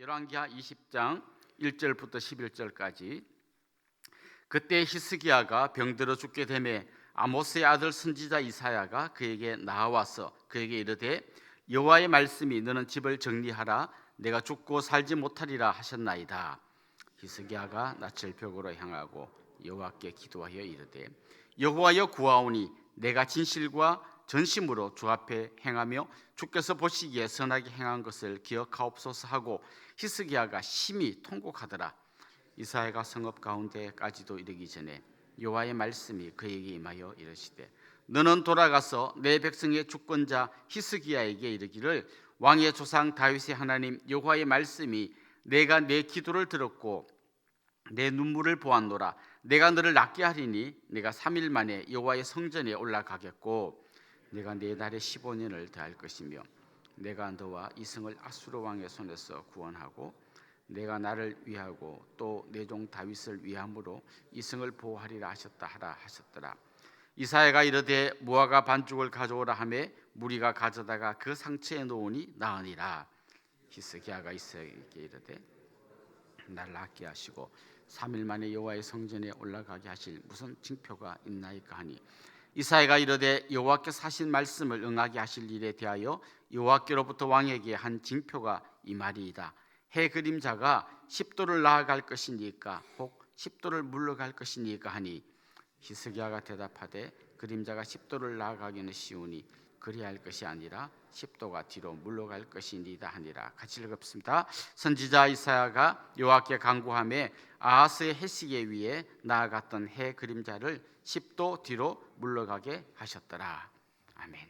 열왕기하 20장 1절부터 11절까지. 그때 히스기야가 병들어 죽게 되매 아모스의 아들 선지자 이사야가 그에게 나와서 그에게 이르되 여호와의 말씀이 너는 집을 정리하라 내가 죽고 살지 못하리라 하셨나이다. 히스기야가 낯을 벽으로 향하고 여호와께 기도하여 이르되 여호와여 구하오니 내가 진실과 전심으로 주 앞에 행하며 주께서 보시기에 선하게 행한 것을 기억하옵소서 하고 히스기야가 심히 통곡하더라. 이사야가 성읍 가운데까지도 이르기 전에 여호와의 말씀이 그에게 임하여 이르시되 너는 돌아가서 내 백성의 주권자 히스기야에게 이르기를 왕의 조상 다윗의 하나님 여호와의 말씀이 내가 내 기도를 들었고 내 눈물을 보았노라. 내가 너를 낫게 하리니 내가 3일 만에 여호와의 성전에 올라가겠고 내가 네 달에 15년을 더할 것이며 내가 너와 이승을 아수르 왕의 손에서 구원하고 내가 나를 위하고 또 내 종 다윗을 위함으로 이승을 보호하리라 하셨더라. 이사야가 이르되 무화과 반죽을 가져오라 하매 무리가 가져다가 그 상처에 놓으니 나으니라. 히스기야가 이사야에게 이르되 나를 낫게 하시고 3일 만에 여호와의 성전에 올라가게 하실 무슨 징표가 있나이까 하니 이사야가 이르되 여호와께서 하신 말씀을 응하게 하실 일에 대하여 여호와께로부터 왕에게 한 징표가 이 말이이다. 해 그림자가 10도를 나아갈 것이니까 혹 10도를 물러갈 것이니까 하니 히스기야가 대답하되 그림자가 10도를 나아가기는 쉬우니 그리할 것이 아니라 10도가 뒤로 물러갈 것이니이다 하니라. 같이 읽읍시다. 선지자 이사야가 여호와께 간구하며 아하스의 해시계 위에 나아갔던 해 그림자를 10도 뒤로 물러가게 하셨더라. 아멘.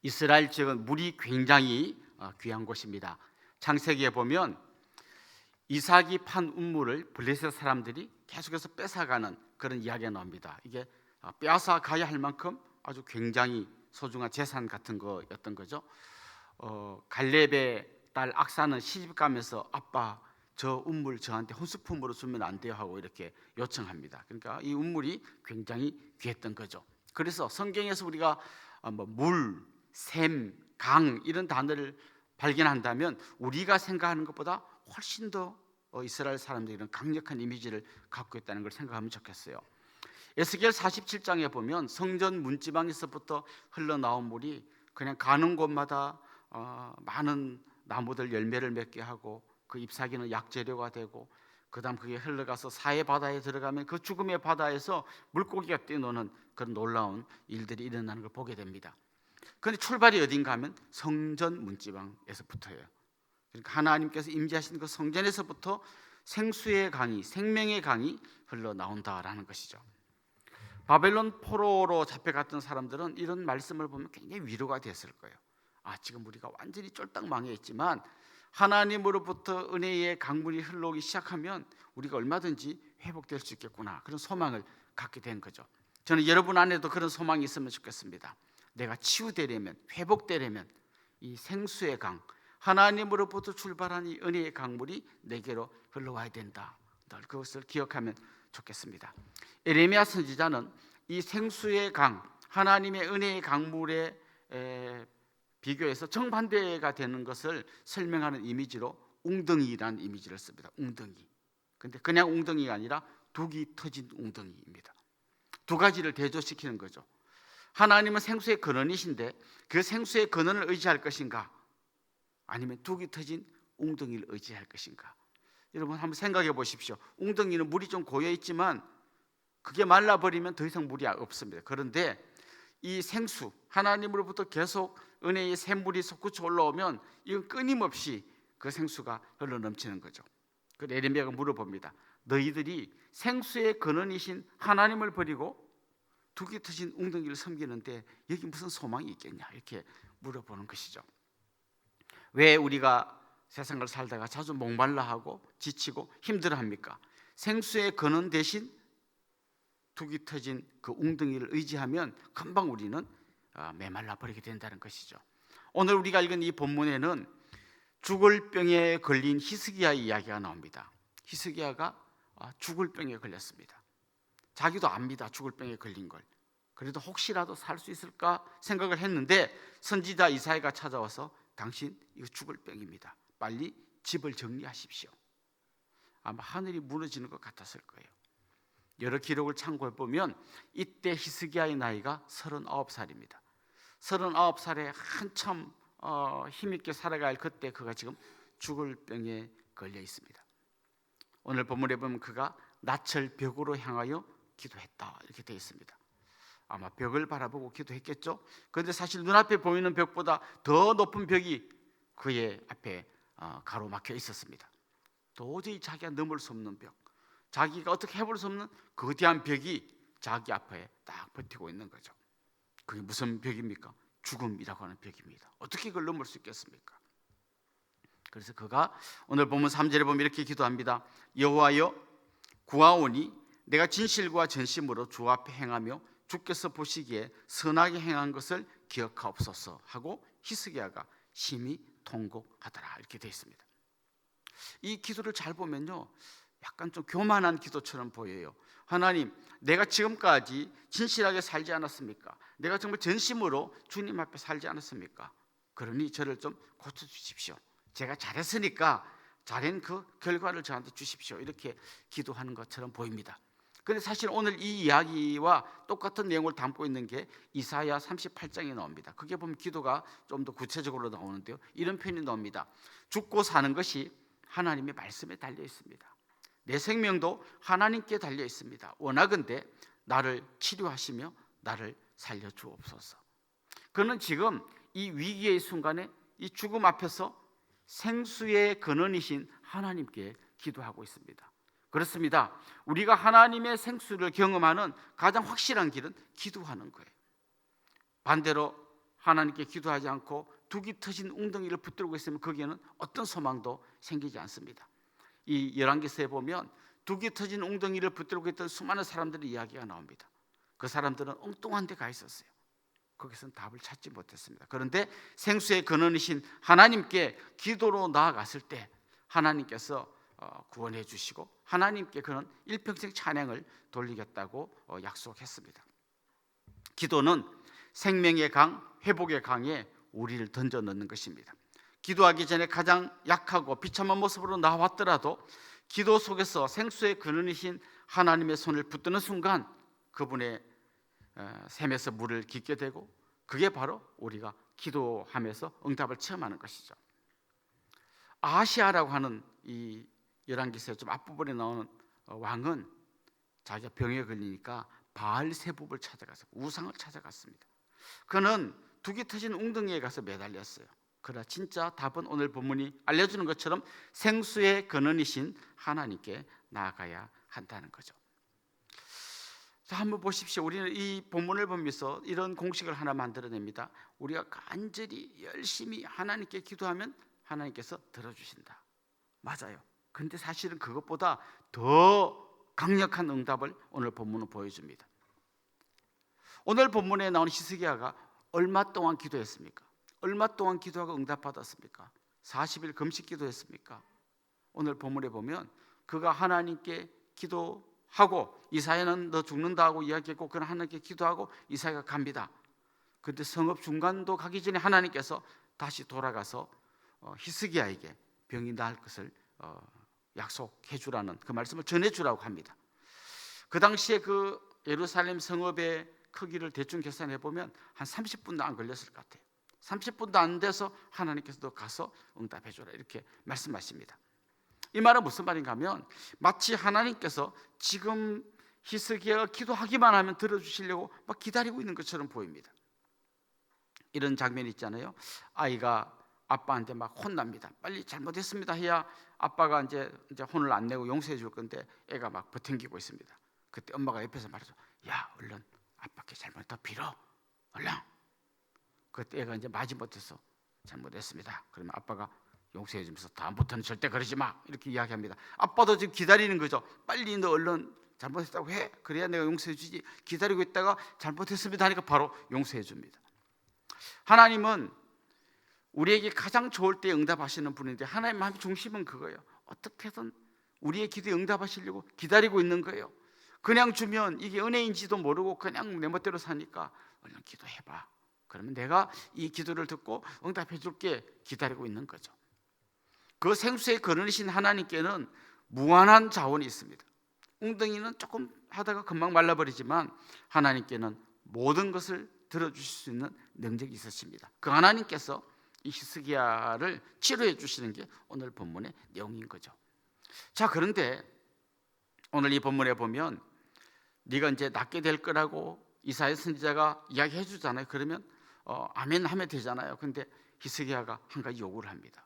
이스라엘 지역은 물이 굉장히 귀한 곳입니다. 창세기에 보면 이삭이 판 우물을 블레셋 사람들이 계속해서 뺏어가는 그런 이야기가 나옵니다. 이게 빼앗아 가야 할 만큼 아주 굉장히 소중한 재산 같은 거였던 거죠. 갈렙의 딸 악사는 시집 가면서 아빠 저 우물 저한테 혼수품으로 주면 안 돼요 하고 이렇게 요청합니다. 그러니까 이 우물이 굉장히 귀했던 거죠. 그래서 성경에서 우리가 물, 샘, 강 이런 단어를 발견한다면 우리가 생각하는 것보다 훨씬 더 이스라엘 사람들이 이런 강력한 이미지를 갖고 있다는 걸 생각하면 좋겠어요. 에스겔 47장에 보면 성전 문지방에서부터 흘러나온 물이 그냥 가는 곳마다 많은 나무들 열매를 맺게 하고 그 잎사귀는 약재료가 되고 그다음 그게 흘러가서 사해 바다에 들어가면 그 죽음의 바다에서 물고기가 뛰노는 그런 놀라운 일들이 일어나는 걸 보게 됩니다. 그런데 출발이 어딘가 하면 성전 문지방에서부터예요. 그러니까 하나님께서 임재하신 그 성전에서부터 생수의 강이, 생명의 강이 흘러나온다라는 것이죠. 바벨론 포로로 잡혀갔던 사람들은 이런 말씀을 보면 굉장히 위로가 됐을 거예요. 지금 우리가 완전히 쫄딱 망해 있지만 하나님으로부터 은혜의 강물이 흘러오기 시작하면 우리가 얼마든지 회복될 수 있겠구나, 그런 소망을 갖게 된 거죠. 저는 여러분 안에도 그런 소망이 있으면 좋겠습니다. 내가 치유되려면, 회복되려면 이 생수의 강, 하나님으로부터 출발한 이 은혜의 강물이 내게로 흘러와야 된다. 늘 그것을 기억하면 좋겠습니다. 에레미야 선지자는 이 생수의 강, 하나님의 은혜의 강물에 비교해서 정반대가 되는 것을 설명하는 이미지로 웅덩이라는 이미지를 씁니다. 웅덩이. 근데 그냥 웅덩이가 아니라 독이 터진 웅덩이입니다. 두 가지를 대조시키는 거죠. 하나님은 생수의 근원이신데 그 생수의 근원을 의지할 것인가, 아니면 독이 터진 웅덩이를 의지할 것인가. 여러분 한번 생각해 보십시오. 웅덩이는 물이 좀 고여 있지만 그게 말라버리면 더 이상 물이 없습니다. 그런데 이 생수, 하나님으로부터 계속 은혜의 샘물이 솟구쳐 올라오면 이건 끊임없이 그 생수가 흘러넘치는 거죠. 그래서 에레미야가 물어봅니다. 너희들이 생수의 근원이신 하나님을 버리고 독이 터진 웅덩이를 섬기는데 여기 무슨 소망이 있겠냐, 이렇게 물어보는 것이죠. 왜 우리가 세상을 살다가 자주 목말라하고 지치고 힘들어합니까? 생수의 근원 대신 독이 터진 그 웅덩이를 의지하면 금방 우리는 메말라 버리게 된다는 것이죠. 오늘 우리가 읽은 이 본문에는 죽을 병에 걸린 히스기야의 이야기가 나옵니다. 히스기야가 죽을 병에 걸렸습니다. 자기도 압니다, 죽을 병에 걸린 걸. 그래도 혹시라도 살 수 있을까 생각을 했는데 선지자 이사야가 찾아와서 당신 이거 죽을 병입니다. 빨리 집을 정리하십시오. 아마 하늘이 무너지는 것 같았을 거예요. 여러 기록을 참고해 보면 이때 히스기야의 나이가 39살입니다. 39살에 한참 힘있게 살아갈 그때 그가 지금 죽을 병에 걸려 있습니다. 오늘 본문에 보면 그가 낯을 벽으로 향하여 기도했다 이렇게 되어 있습니다. 아마 벽을 바라보고 기도했겠죠. 그런데 사실 눈앞에 보이는 벽보다 더 높은 벽이 그의 앞에 가로막혀 있었습니다. 도저히 자기가 넘을 수 없는 벽, 자기가 어떻게 해볼 수 없는 거대한 벽이 자기 앞에 딱 버티고 있는 거죠. 그게 무슨 벽입니까? 죽음이라고 하는 벽입니다. 어떻게 그걸 넘을 수 있겠습니까? 그래서 그가 오늘 본문 3절에 보면 이렇게 기도합니다. 여호와여 구하오니 내가 진실과 전심으로 주 앞에 행하며 주께서 보시기에 선하게 행한 것을 기억하옵소서 하고 히스기야가 심히 통곡하더라 이렇게 되어 있습니다. 이 기도를 잘 보면요, 약간 좀 교만한 기도처럼 보여요. 하나님, 내가 지금까지 진실하게 살지 않았습니까? 내가 정말 전심으로 주님 앞에 살지 않았습니까? 그러니 저를 좀 고쳐주십시오. 제가 잘했으니까 잘한 그 결과를 저한테 주십시오. 이렇게 기도하는 것처럼 보입니다. 그런데 사실 오늘 이 이야기와 똑같은 내용을 담고 있는 게 이사야 38장에 나옵니다. 그게 보면 기도가 좀 더 구체적으로 나오는데요, 이런 표현이 나옵니다. 죽고 사는 것이 하나님의 말씀에 달려 있습니다. 내 생명도 하나님께 달려 있습니다. 원하건대 나를 치료하시며 나를 살려주옵소서. 그는 지금 이 위기의 순간에 이 죽음 앞에서 생수의 근원이신 하나님께 기도하고 있습니다. 그렇습니다. 우리가 하나님의 생수를 경험하는 가장 확실한 길은 기도하는 거예요. 반대로 하나님께 기도하지 않고 둑이 터진 웅덩이를 붙들고 있으면 거기에는 어떤 소망도 생기지 않습니다. 이 열왕기서에 보면 둑이 터진 웅덩이를 붙들고 있던 수많은 사람들의 이야기가 나옵니다. 그 사람들은 엉뚱한 데 가 있었어요. 거기서는 답을 찾지 못했습니다. 그런데 생수의 근원이신 하나님께 기도로 나아갔을 때 하나님께서 구원해 주시고 하나님께 그는 일평생 찬양을 돌리겠다고 약속했습니다. 기도는 생명의 강, 회복의 강에 우리를 던져 넣는 것입니다. 기도하기 전에 가장 약하고 비참한 모습으로 나왔더라도 기도 속에서 생수의 근원이신 하나님의 손을 붙드는 순간 그분의 샘에서 물을 깊게 되고 그게 바로 우리가 기도하면서 응답을 체험하는 것이죠. 아하시아라고 하는 이 열왕기서의 좀 앞부분에 나오는 왕은 자기가 병에 걸리니까 바알세붑을 찾아가서 우상을 찾아갔습니다. 그는 둑이 터진 웅덩이에 가서 매달렸어요. 그러나 진짜 답은 오늘 본문이 알려주는 것처럼 생수의 근원이신 하나님께 나아가야 한다는 거죠. 자, 한번 보십시오. 우리는 이 본문을 보면서 이런 공식을 하나 만들어냅니다. 우리가 간절히 열심히 하나님께 기도하면 하나님께서 들어주신다. 맞아요. 근데 사실은 그것보다 더 강력한 응답을 오늘 본문은 보여줍니다. 오늘 본문에 나오는 히스기야가 얼마 동안 기도했습니까? 얼마 동안 기도하고 응답받았습니까? 40일 금식 기도했습니까? 오늘 본문에 보면 그가 하나님께 기도하고 이사야는 너 죽는다 고 이야기했고 그는 하나님께 기도하고 이사야가 갑니다. 그런데 성읍 중간도 가기 전에 하나님께서 다시 돌아가서 히스기야에게 병이 나을 것을 약속해 주라는 그 말씀을 전해 주라고 합니다. 그 당시에 그 예루살렘 성읍의 크기를 대충 계산해 보면 한 30분도 안 걸렸을 것 같아요. 30분도 안 돼서 하나님께서 너 가서 응답해 주라 이렇게 말씀하십니다. 이 말은 무슨 말인가 하면 마치 하나님께서 지금 히스기야가 기도하기만 하면 들어주시려고 막 기다리고 있는 것처럼 보입니다. 이런 장면이 있잖아요. 아이가 아빠한테 막 혼납니다. 빨리 잘못했습니다 해야 아빠가 이제 혼을 안 내고 용서해 줄 건데 애가 막 버팅기고 있습니다. 그때 엄마가 옆에서 말하죠. 야, 얼른 아빠께 잘못했다 빌어. 얼른. 그때 애가 이제 마지못해서 잘못했습니다. 그러면 아빠가 용서해 주면서 다음부터는 절대 그러지 마 이렇게 이야기합니다. 아빠도 지금 기다리는 거죠. 빨리 너 얼른 잘못했다고 해. 그래야 내가 용서해 주지. 기다리고 있다가 잘못했습니다 하니까 바로 용서해 줍니다. 하나님은 우리에게 가장 좋을 때 응답하시는 분인데 하나님 마음의 중심은 그거예요. 어떻게든 우리의 기도에 응답하시려고 기다리고 있는 거예요. 그냥 주면 이게 은혜인지도 모르고 그냥 내 멋대로 사니까 얼른 기도해봐. 그러면 내가 이 기도를 듣고 응답해 줄게 기다리고 있는 거죠. 그 생수의 근원이신 하나님께는 무한한 자원이 있습니다. 웅덩이는 조금 하다가 금방 말라버리지만 하나님께는 모든 것을 들어주실 수 있는 능력이 있으십니다. 그 하나님께서 이 히스기야를 치료해 주시는 게 오늘 본문의 내용인 거죠. 자, 그런데 오늘 이 본문에 보면 네가 이제 낫게 될 거라고 이사야 선지자가 이야기해 주잖아요. 그러면 아멘 하면 되잖아요. 근데 히스기야가 한 가지 요구를 합니다.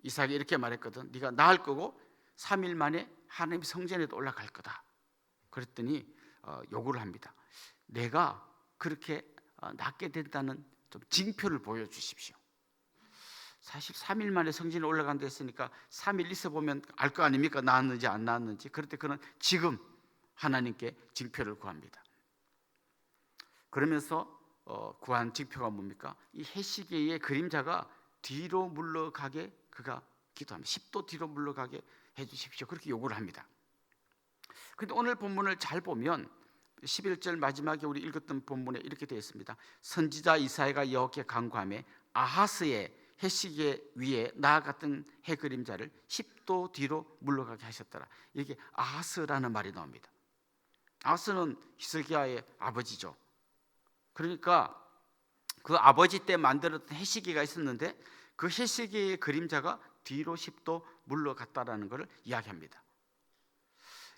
이사야가 이렇게 말했거든. 네가 나을 거고 3일 만에 하나님 성전에도 올라갈 거다. 그랬더니 요구를 합니다. 내가 그렇게 낫게 된다는 좀 징표를 보여주십시오. 사실 3일 만에 성전에 올라간다 했으니까 3일 있어 보면 알 거 아닙니까? 나았는지 안 나았는지. 그럴 때 그는 지금 하나님께 징표를 구합니다. 그러면서 구한 징표가 뭡니까? 이 해시계의 그림자가 뒤로 물러가게 그가 기도합니다. 10도 뒤로 물러가게 해주십시오. 그렇게 요구를 합니다. 그런데 오늘 본문을 잘 보면 11절 마지막에 우리 읽었던 본문에 이렇게 되어 있습니다. 선지자 이사야가 여호와께 간구하며 아하스의 해시계 위에 나아갔던 해 그림자를 10도 뒤로 물러가게 하셨더라. 이게 아하스라는 말이 나옵니다. 아하스는 히스기야의 아버지죠. 그러니까 그 아버지 때 만들었던 해시계가 있었는데 그 해시계의 그림자가 뒤로 10도 물러갔다라는 것을 이야기합니다.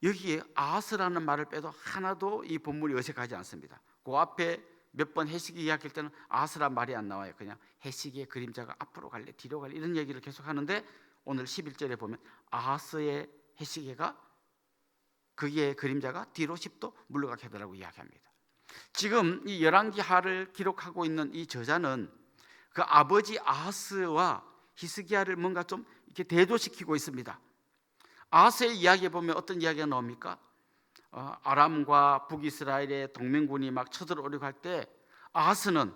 여기에 아하스라는 말을 빼도 하나도 이 본문이 어색하지 않습니다. 그 앞에 몇 번 해시계 이야기할 때는 아하스란 말이 안 나와요. 그냥 해시계의 그림자가 앞으로 갈래 뒤로 갈래 이런 얘기를 계속 하는데 오늘 11절에 보면 아하스의 해시계가 그의 그림자가 뒤로 10도 물러가게 하더라고 이야기합니다. 지금 이 열왕기하를 기록하고 있는 이 저자는 그 아버지 아하스와 히스기야를 뭔가 좀 이렇게 대조시키고 있습니다. 아하스의 이야기에 보면 어떤 이야기가 나옵니까? 아람과 북이스라엘의 동맹군이 막 쳐들어오려고 할 때 아하스는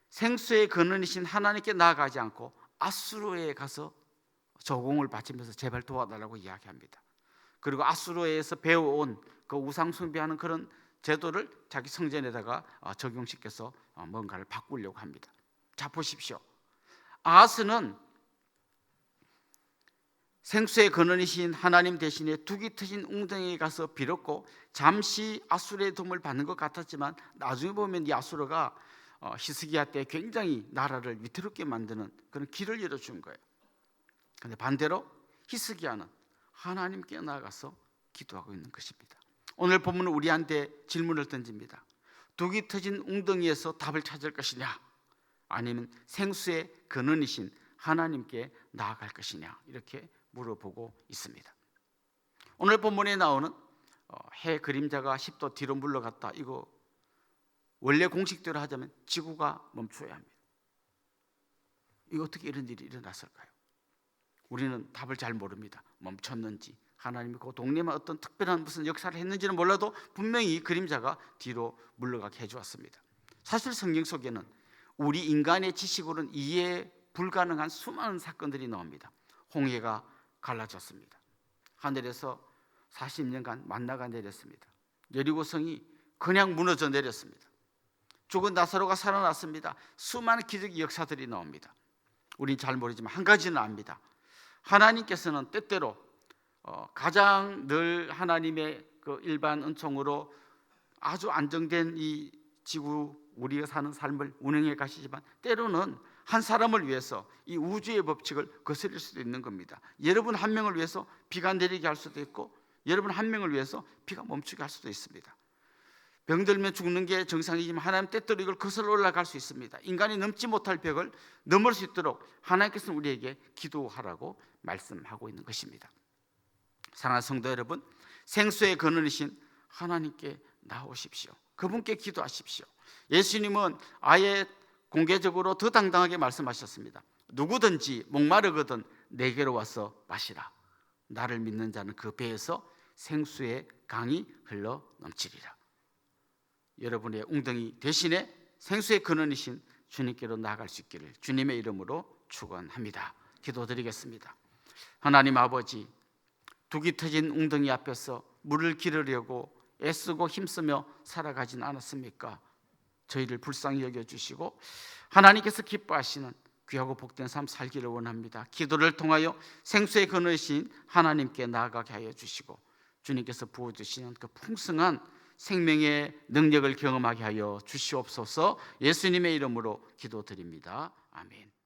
생수의 근원이신 하나님께 나아가지 않고 아수르에 가서 조공을 바치면서 제발 도와달라고 이야기합니다. 그리고 아수르에서 배워온 그 우상 숭배하는 그런 제도를 자기 성전에다가 적용시켜서 뭔가를 바꾸려고 합니다. 자, 보십시오. 아하스는 생수의 근원이신 하나님 대신에 둑이 터진 웅덩이에 가서 빌었고 잠시 아수르의 도움을 받는 것 같았지만 나중에 보면 이 아수르가 히스기야 때 굉장히 나라를 위태롭게 만드는 그런 길을 열어준 거예요. 그런데 반대로 히스기야는 하나님께 나아가서 기도하고 있는 것입니다. 오늘 본문은 우리한테 질문을 던집니다. 둑이 터진 웅덩이에서 답을 찾을 것이냐, 아니면 생수의 근원이신 하나님께 나아갈 것이냐, 이렇게 물어보고 있습니다. 오늘 본문에 나오는 해 그림자가 10도 뒤로 물러갔다, 이거 원래 공식대로 하자면 지구가 멈춰야 합니다. 이거 어떻게 이런 일이 일어났을까요? 우리는 답을 잘 모릅니다. 멈췄는지 하나님이 그 동네만 어떤 특별한 무슨 역사를 했는지는 몰라도 분명히 그림자가 뒤로 물러가게 해주었습니다. 사실 성경 속에는 우리 인간의 지식으로는 이해 불가능한 수많은 사건들이 나옵니다. 홍해가 갈라졌습니다. 하늘에서 40년간 만나가 내렸습니다. 여리고성이 그냥 무너져 내렸습니다. 죽은 나사로가 살아났습니다. 수많은 기적의 역사들이 나옵니다. 우린 잘 모르지만 한 가지는 압니다. 하나님께서는 때때로 가장 늘 하나님의 그 일반 은총으로 아주 안정된 이 지구 우리가 사는 삶을 운행해 가시지만 때로는 한 사람을 위해서 이 우주의 법칙을 거스릴 수도 있는 겁니다. 여러분 한 명을 위해서 비가 내리게 할 수도 있고 여러분 한 명을 위해서 비가 멈추게 할 수도 있습니다. 병들면 죽는 게 정상이지만 하나님 때때로 이걸 거슬러 올라갈 수 있습니다. 인간이 넘지 못할 벽을 넘을 수 있도록 하나님께서는 우리에게 기도하라고 말씀하고 있는 것입니다. 사랑하는 성도 여러분, 생수의 근원이신 하나님께 나오십시오. 그분께 기도하십시오. 예수님은 아예 공개적으로 더 당당하게 말씀하셨습니다. 누구든지 목마르거든 내게로 와서 마시라. 나를 믿는 자는 그 배에서 생수의 강이 흘러 넘치리라. 여러분의 웅덩이 대신에 생수의 근원이신 주님께로 나아갈 수 있기를 주님의 이름으로 축원합니다. 기도드리겠습니다. 하나님 아버지, 둑이 터진 웅덩이 앞에서 물을 기르려고 애쓰고 힘쓰며 살아가진 않았습니까? 저희를 불쌍히 여겨주시고 하나님께서 기뻐하시는 귀하고 복된 삶 살기를 원합니다. 기도를 통하여 생수의 근원이신 하나님께 나아가게 하여 주시고 주님께서 부어주시는 그 풍성한 생명의 능력을 경험하게 하여 주시옵소서. 예수님의 이름으로 기도드립니다. 아멘.